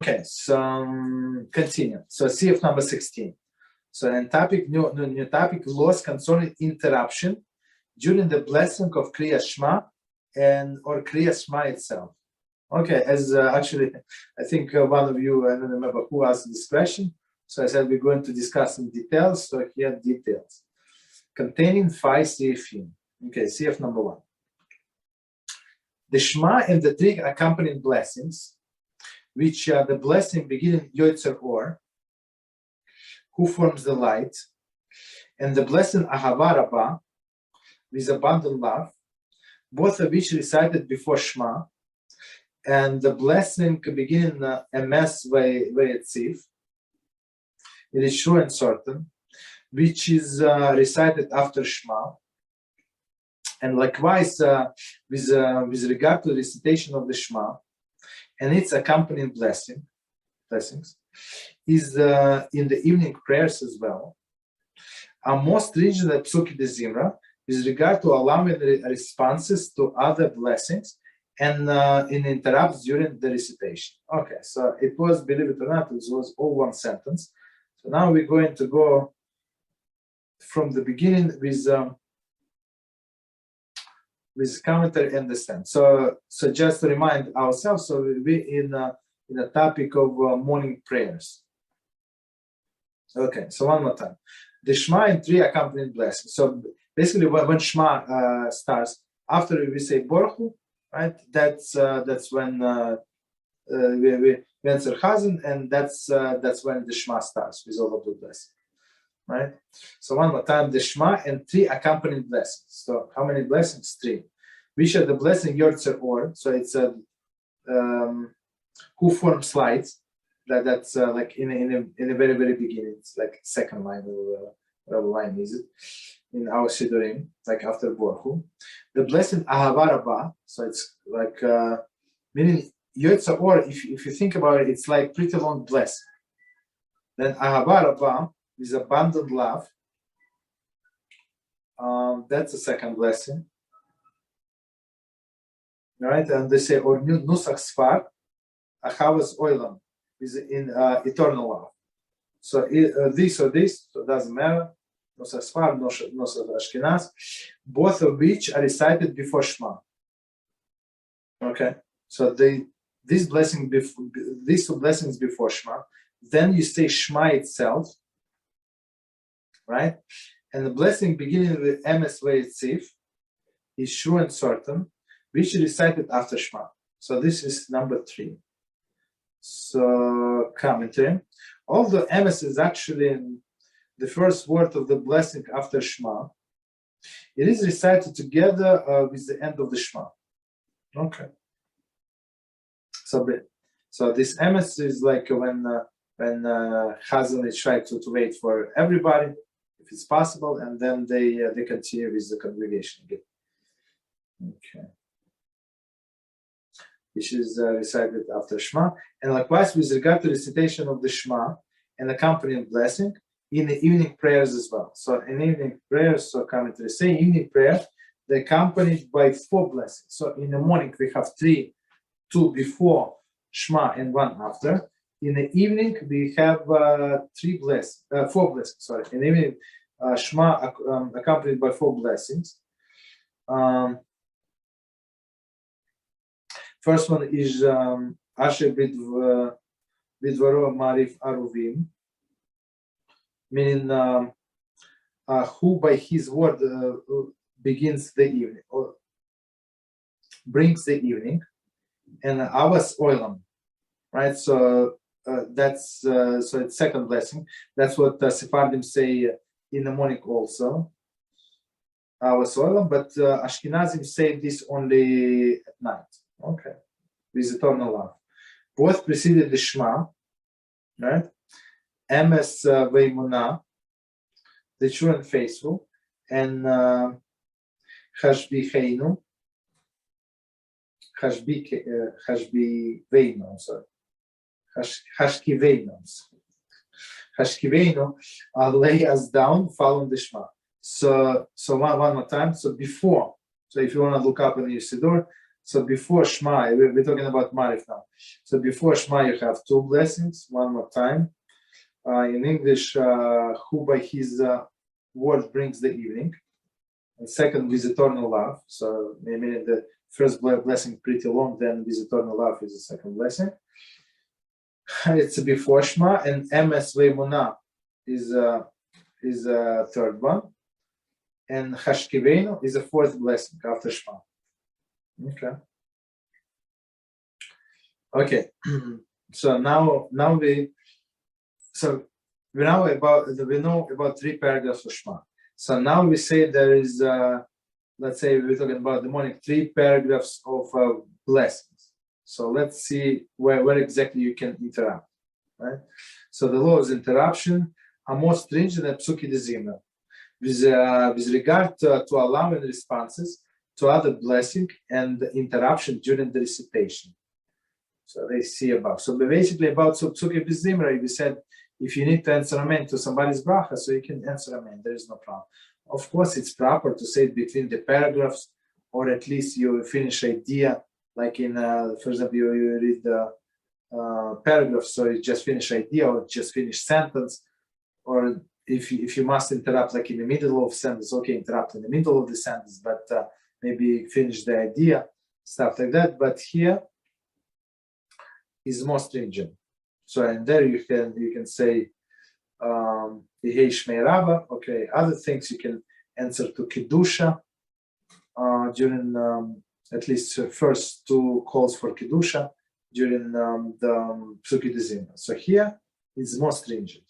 Okay, so continue. So CF number 16. So in topic, new topic, laws concerning interruption during the blessing of Krias Shema or Krias Shema itself. Okay, as actually, I think one of you, I don't remember who asked this question. So I said we're going to discuss in details. So here details. Containing 5 CFim. Okay, CF number 1. The Shema and the 3 accompanying blessings, which are the blessing beginning Yotzer Or, who forms the light, and the blessing Ahava Rabbah, with abundant love, both of which recited before Shema, and the blessing beginning Emes Vayetziv, it is sure and certain, which is recited after Shema, and likewise with regard to the recitation of the Shema and its accompanying blessings, is in the evening prayers as well, are most stringent at Psuki de Zimra with regard to allowing responses to other blessings and in interrupts during the recitation. Okay, so it was, believe it or not, it was all one sentence. So now we're going to go from the beginning with commentary and the sense. So just to remind ourselves, so we're in the topic of morning prayers. Okay, so one more time. The Shema and 3 accompanying blessings. So basically, when Shema starts, after we say Baruch Hu, right? That's when we answer Chazzan, and that's when the Shema starts with all of the blessings, right? So one more time, the Shema and 3 accompanying blessings. So how many blessings? 3. Which are the blessing Yotzer Or? So it's a who forms lights. That's like in a very, very beginning. It's like second line or whatever line is it in our Siddurim, like after Baruch Hu. The blessing Ahava Rabbah. So it's like meaning Yotzer Or. If you think about it, it's like pretty long blessing. Then Ahava Rabbah is abundant love. That's the second blessing. Right, and they say or Nusach Sfar Achavas Oilam is in eternal love. So this or this, so it doesn't matter. Nusach Sfar, Nusach Ashkenaz, both of which are recited before Shema. Okay, so these two blessings before Shema. Then you say Shema itself, right? And the blessing beginning with Emes Vayetziv is sure and certain, which is recited after Shema. So this is number 3. So commentary. Although Emes is actually the first word of the blessing after Shema, it is recited together with the end of the Shema. Okay. So this Emes is like when Chazzan is trying to wait for everybody, if it's possible, and then they continue with the congregation again. Okay. Which is recited after Shema, and likewise with regard to recitation of the Shema and accompanying blessing in the evening prayers as well. So in evening prayers, so commentary say evening prayer, they're accompanied by 4 blessings. So in the morning we have 3, 2 before Shema and 1 after. In the evening we have 4 blessings. Sorry, in the evening Shema accompanied by 4 blessings. First one is Asher Bidvaro Marif Aruvim, meaning who by his word begins the evening or brings the evening, and Avas Oilam, right? So that's so it's second blessing. That's what Sephardim say in the morning also. Avas Oilam, but Ashkenazim say this only at night. Okay, with eternal love. Both preceded the Shema, right? Emes Veimuna, the true and faithful, and Hashbicheinu, Hashbiveinu, I'm sorry, Hashkiveinu, lay us down, following the Shema. So one more time. So before, so if you want to look up in your Siddur, So before Shema, we're talking about Marif now. So before Shema, you have two blessings. One more time. In English, who by his word brings the evening. And second, with eternal love. So meaning the first blessing pretty long, then with eternal love is the second blessing. It's before Shema, and Emes Ve'emunah is a third one. And Hashkivenu is a fourth blessing after Shema. Okay. So now we know about 3 paragraphs of Shema. So now we say there is let's say we're talking about the morning 3 paragraphs of blessings. So let's see where exactly you can interrupt, right? So the law of interruption are more stringent than Psuki de Zimra with regard to allowing responses to other blessing and interruption during the recitation. So they see above. So basically about Psuki de Zimra, we said if you need to answer amen to somebody's bracha, so you can answer amen. There is no problem. Of course, it's proper to say it between the paragraphs, or at least you finish idea. Like in, for example, you read the paragraph, so you just finish idea or just finish sentence. Or if you must interrupt, like in the middle of sentence, okay, interrupt in the middle of the sentence, but maybe finish the idea, stuff like that. But here is more stringent. So and there you can say okay. Other things you can answer to Kiddusha during at least first 2 calls for Kiddusha during the Psuki de Zimra. So here it's more stringent.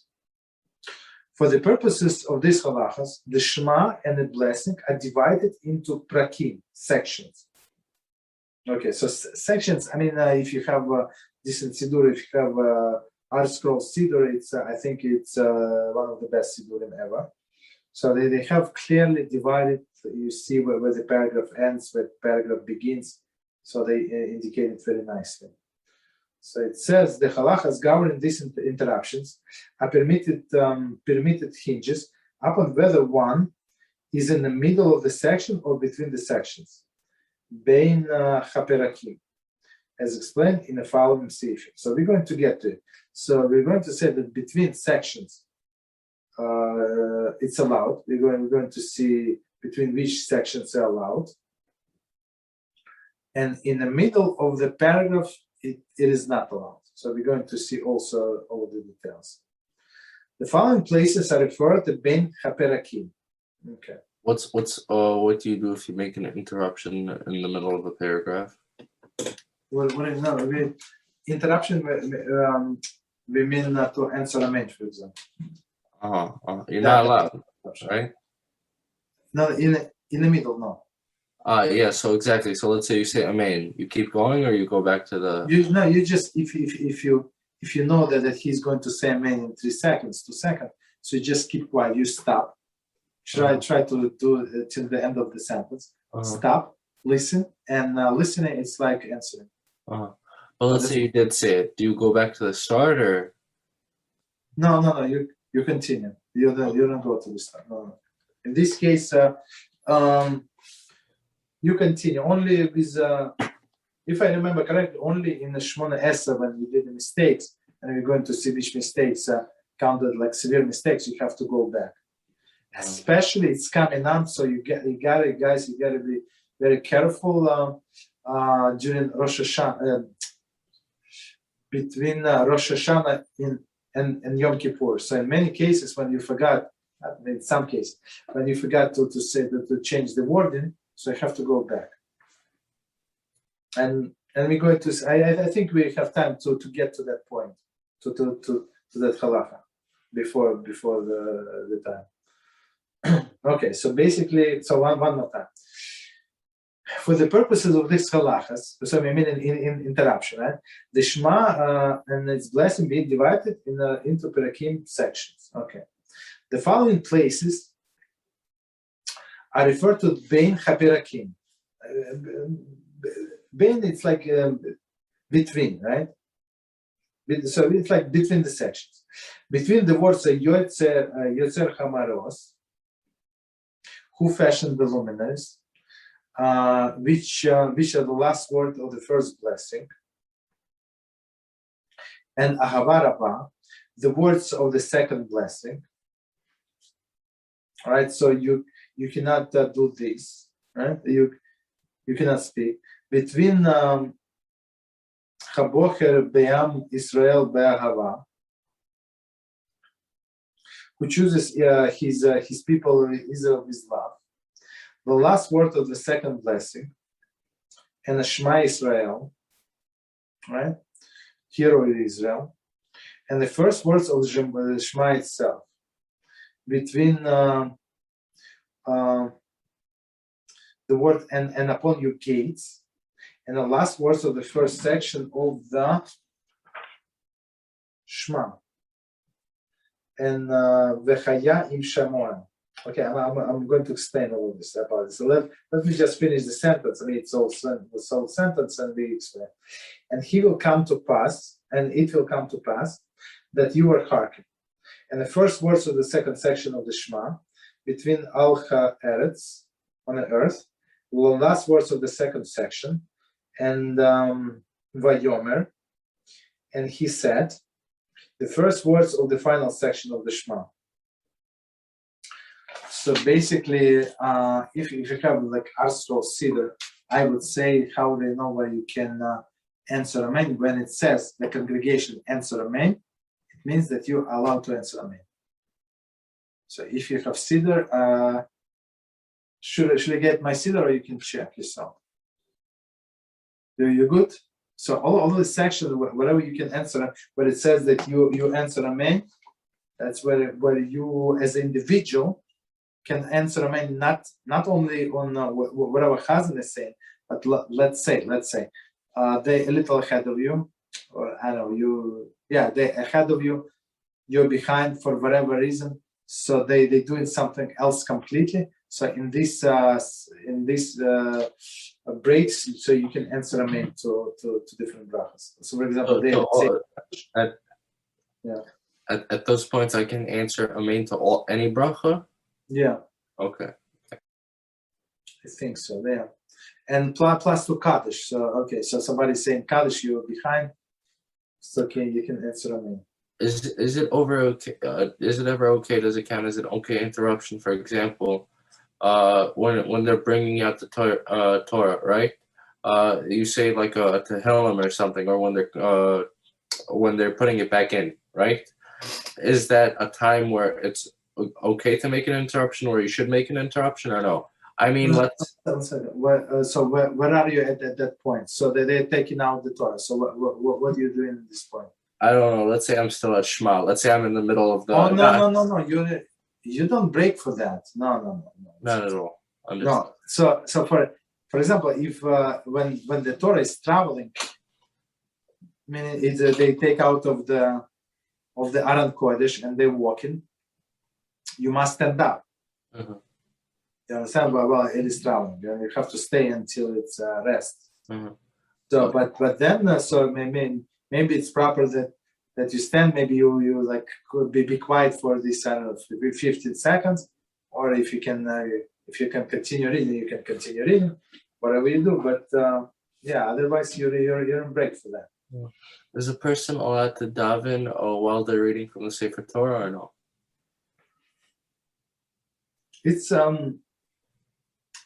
For the purposes of these halachas, the Shema and the blessing are divided into prakim, sections. Okay, so sections, I mean, if you have decent Siddur, if you have Art Scroll Siddur, I think it's one of the best Siddurim ever. So they have clearly divided, you see where the paragraph ends, where the paragraph begins. So they indicate it very nicely. So it says the halachas governing these interruptions are permitted hinges upon whether one is in the middle of the section or between the sections. Bein haperakim, as explained in the following section. So we're going to get to it. So we're going to say that between sections, it's allowed. We're going to see between which sections are allowed. And in the middle of the paragraph, it is not allowed. So we're going to see also all of the details. The following places are referred to Bein Haperakim. Okay. What do you do if you make an interruption in the middle of a paragraph? Well, interruption, we mean to answer a mail, for example. You're not allowed, right? No, in the middle, no. Yeah, so exactly. So let's say you say amen. You keep going, or you go back to the. You just if you know that he's going to say amen in 3 seconds, 2 seconds, so you just keep quiet. You stop. Try to do it till the end of the sentence. Stop, listen, and listening is like answering. But let's say you did say it. Do you go back to the start, or? No. You continue. You don't go to the start. No. In this case, you continue only with. If I remember correctly, only in the Shmona Esser when you did the mistakes, and we're going to see which mistakes counted like severe mistakes, you have to go back. Especially it's coming up, so you gotta be very careful during Rosh Hashanah, between Rosh Hashanah and Yom Kippur. So in many cases, when you forgot, in some cases, when you forgot to say to change the wording, so you have to go back. And we're going to. I think we have time to get to that point, to that halacha before the time. Okay, so basically, one more time. For the purposes of this halachas, so I mean in interruption, right? The Shema and its blessing being divided into perakim sections. Okay, the following places are referred to Bein Haperakim. Bein, it's like between, right? So it's like between the sections. Between the words Yotzer Hamaros, who fashioned the luminaries, which are the last word of the first blessing, and Ahava Rabbah, the words of the second blessing. All right, so you cannot do this, right? You cannot speak between Chabocher Be'am Yisrael Be'ahava, who chooses his people Israel with love. The last word of the second blessing, and a Shema Israel, right? Hero Israel, and the first words of the Shema itself, between the word and upon your gates, and the last words of the first section of the Shema, and Vechaya im Shamoan. Okay, I'm going to explain all of this about this. So let me just finish the sentence. I mean, it's all sentence, and we explain. And he will come to pass, and it will come to pass, that you are hearkening. And the first words of the second section of the Shema, between Al Ha'eretz, on the earth, the last words of the second section, and Vayomer, and he said, the first words of the final section of the Shema. So basically, if you have like Arstro Siddur, I would say how they know where you can answer Amen. When it says the congregation answer Amen, it means that you're allowed to answer Amen. So if you have Siddur, should I get my Siddur, or you can check yourself? You good? So all of the sections, whatever you can answer, where it says that you answer Amen, that's where you as an individual can answer Amen, not only on whatever Chazzan is saying, but let's say they a little ahead of you, or I don't know, they ahead of you, you're behind for whatever reason, so they doing something else completely. So in this breaks, so you can answer Amen to different brachas. So for example, at those points, I can answer Amen to any bracha. Yeah. Okay. I think so. Yeah. And plus to Kaddish. So okay. So somebody's saying Kaddish, you're behind. So okay, you can answer Amen. Is it over? Okay? Is it ever okay? Does it count as an okay interruption? For example, when they're bringing out the Torah, right? You say like a Tehillim or something, or when they're putting it back in, right? Is that a time where it's okay to make an interruption, or you should make an interruption, or no? I mean, let's. So where are you at that point? So they're taking out the Torah. So what are you doing at this point? I don't know. Let's say I'm still at Shema. Let's say I'm in the middle of the. Oh no! You don't break for that. No. Not at all. No. So for example, if when the Torah is traveling, meaning they take out of the Aron Kodesh and they're walking, you must stand up. Mm-hmm. You understand? Well, it is traveling. You have to stay until it's rest. Mm-hmm. So, but then so maybe it's proper that you stand. Maybe you like could be quiet for this 15 seconds, or if you can continue reading, you can continue reading, whatever you do. But otherwise you're in break for that. Yeah. Is a person allowed to daven while they're reading from the Sefer Torah, or no? It's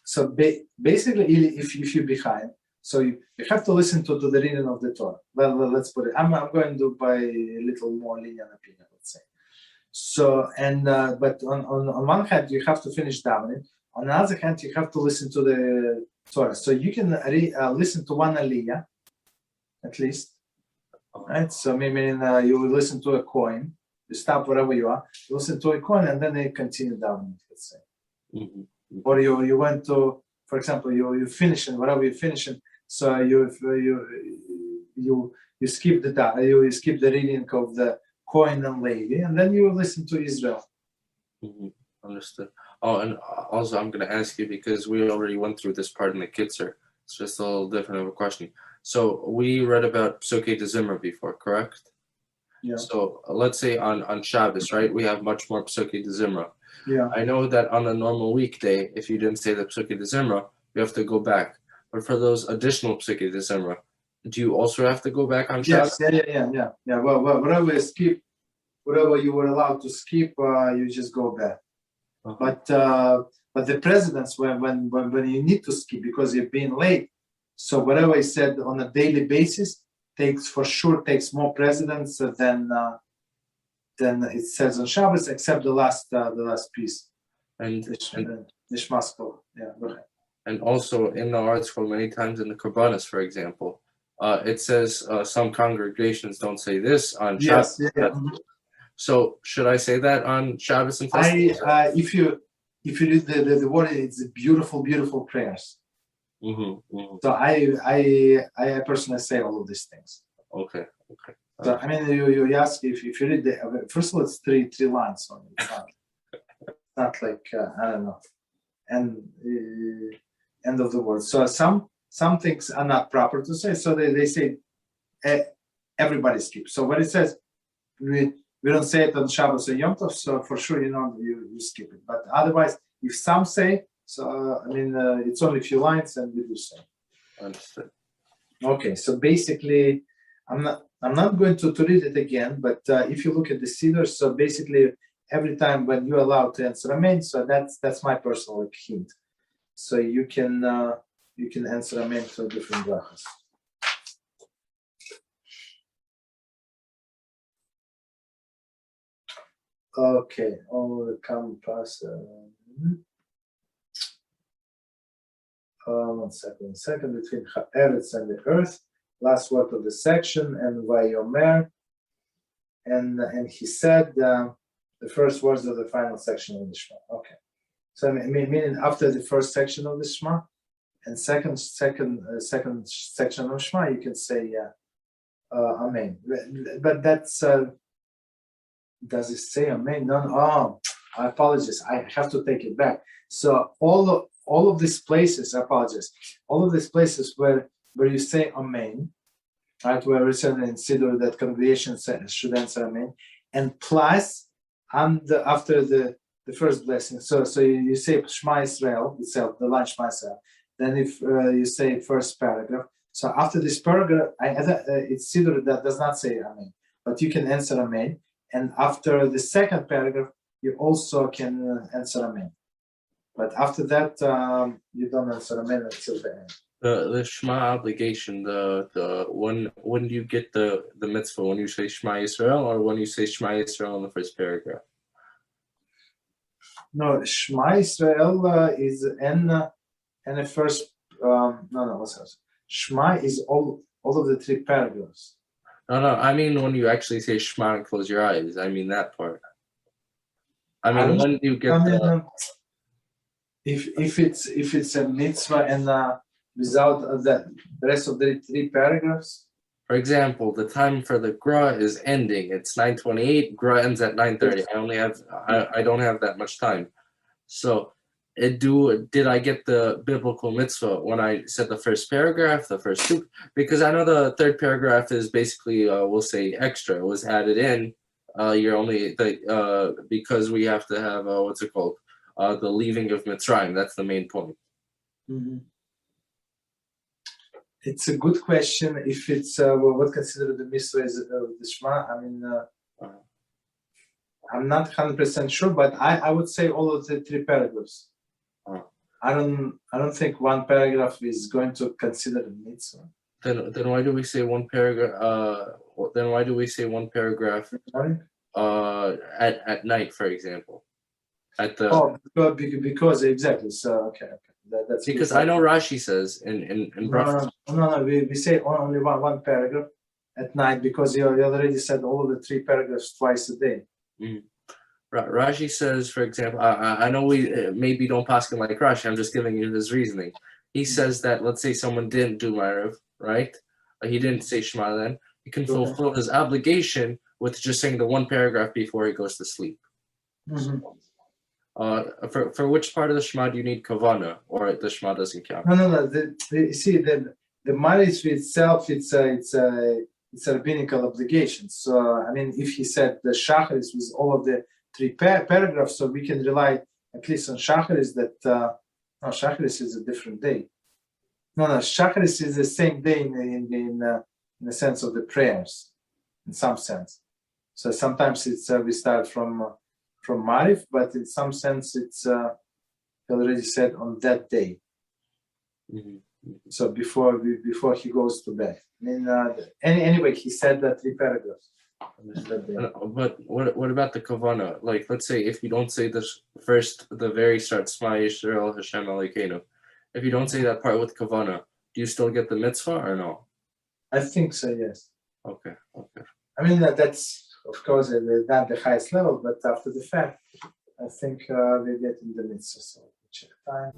so basically if you're behind, so you have to listen to the reading of the Torah. Well, let's put it. I'm going to do by a little more lenient opinion, let's say. So but on one hand you have to finish davening. On the other hand, you have to listen to the Torah. So you can listen to one aliyah, at least, right? So maybe you will listen to a coin. You stop wherever you are. You listen to a coin, and then they continue davening, let's say. Mm-hmm. Or you went to, for example, you finishing whatever you're finishing. So you skip the reading of the coin and Leib, and then you listen to Israel. Mm-hmm. Understood. Oh, and also I'm going to ask you, because we already went through this part in the Kitzur. It's just a little different of a question. So we read about Psukei D'Zimra before, correct? Yeah. So let's say on Shabbos, right? We have much more Psukei D'Zimra. Yeah. I know that on a normal weekday, if you didn't say the Psukei D'Zimra, you have to go back. But for those additional psukim December, do you also have to go back on Shabbos? Yes, yeah. Well, whatever you skip, whatever you were allowed to skip, you just go back. But the precedence when you need to skip because you've been late, so whatever is said on a daily basis takes more precedence than it says on Shabbos, except the last piece. And Nishmasko. Yeah, go ahead. And also in the article, many times in the Karbanis, for example, it says some congregations don't say this on Shabbos. So should I say that on Shabbos and festivals? If you read the word, it's beautiful, beautiful prayers. So I personally say all of these things. Okay. So I mean, you ask if you read the first of all, it's three lines only. It's not like I don't know, and end of the word. So some things are not proper to say. So they say everybody skips. So when it says we don't say it on Shabbos or Yom Tov, so for sure you skip it. But otherwise, if some say, so I mean it's only a few lines and we do say. Understood. Okay, so basically, I'm not going to read it again. But if you look at the Siddur, so basically every time when you're allowed to answer Amen, so that's my personal hint. So you can answer Amen to different brachas. Okay, all the come past. One second. Between Haaretz and the earth, last word of the section, and Vayomer, and he said the first words of the final section of the Shema. Okay, so meaning after the first section of the Shema, and second section of Shema, you can say Amen. But that's does it say Amen? No. Oh, I apologize. I have to take it back. So all of these places, I apologize. All of these places where you say Amen, right? Where we said in Siddur that congregation should answer Amen, and plus after the first blessing. So you say Shema Yisrael itself, the line Shema Yisrael. Then if you say first paragraph. So after this paragraph, it's Siddur that does not say Amen, but you can answer Amen. And after the second paragraph, you also can answer Amen. But after that, you don't answer Amen until the end. The Shema obligation, the when do you get the mitzvah? When you say Shema Yisrael, or when you say Shema Yisrael in the first paragraph? No, Shema Yisrael is in the first. What's that? Shema is all of the three paragraphs. No, I mean when you actually say Shema and close your eyes. I mean that part. I mean when do you get if it's a mitzvah and without the rest of the three paragraphs. For example, the time for the Gra is ending. It's 9:28. Gra ends at 9:30. I don't have that much time. So did I get the biblical mitzvah when I said the first paragraph, the first two? Because I know the third paragraph is basically we'll say extra. It was added in. You're only because we have to have what's it called? The leaving of Mitzrayim. That's the main point. Mm-hmm. It's a good question. If it's what considered the mitzvah is the Shema, I mean, I'm not 100% sure, but I would say all of the three paragraphs. I don't think one paragraph is going to consider the mitzvah. Then why do we say one paragraph? Then why do we say one paragraph at night, for example? Because exactly. So okay. That's because I know Rashi says in no. We say only one paragraph at night because you already said all of the three paragraphs twice a day. Mm-hmm. Rashi says, for example, I know we maybe don't pass him like Rashi. I'm just giving you his reasoning. He says that let's say someone didn't do Ma'ariv, right? He didn't say Shema then. He can fulfill his obligation with just saying the one paragraph before he goes to sleep. Mm-hmm. For which part of the Shema do you need Kavana, or the Shema doesn't count? No. The marriage itself, it's a rabbinical obligation. So I mean, if he said the Shacharit with all of the three paragraphs, so we can rely at least on Shacharit that No, Shacharit is a different day. No, Shacharit is the same day in the sense of the prayers, in some sense. So sometimes it's we start from Marif, but in some sense it's already said on that day. Mm-hmm. So before he goes to bed. I mean, anyway, he said that 3 paragraphs. But what about the kavana? Like, let's say if you don't say this first, the very start, Shema Yisrael HaShem Elokeinu. If you don't say that part with kavana, do you still get the mitzvah or no? I think so, yes. Okay. I mean, that's, of course, not the highest level, but after the fact, I think we're getting the mitzvah. So check time.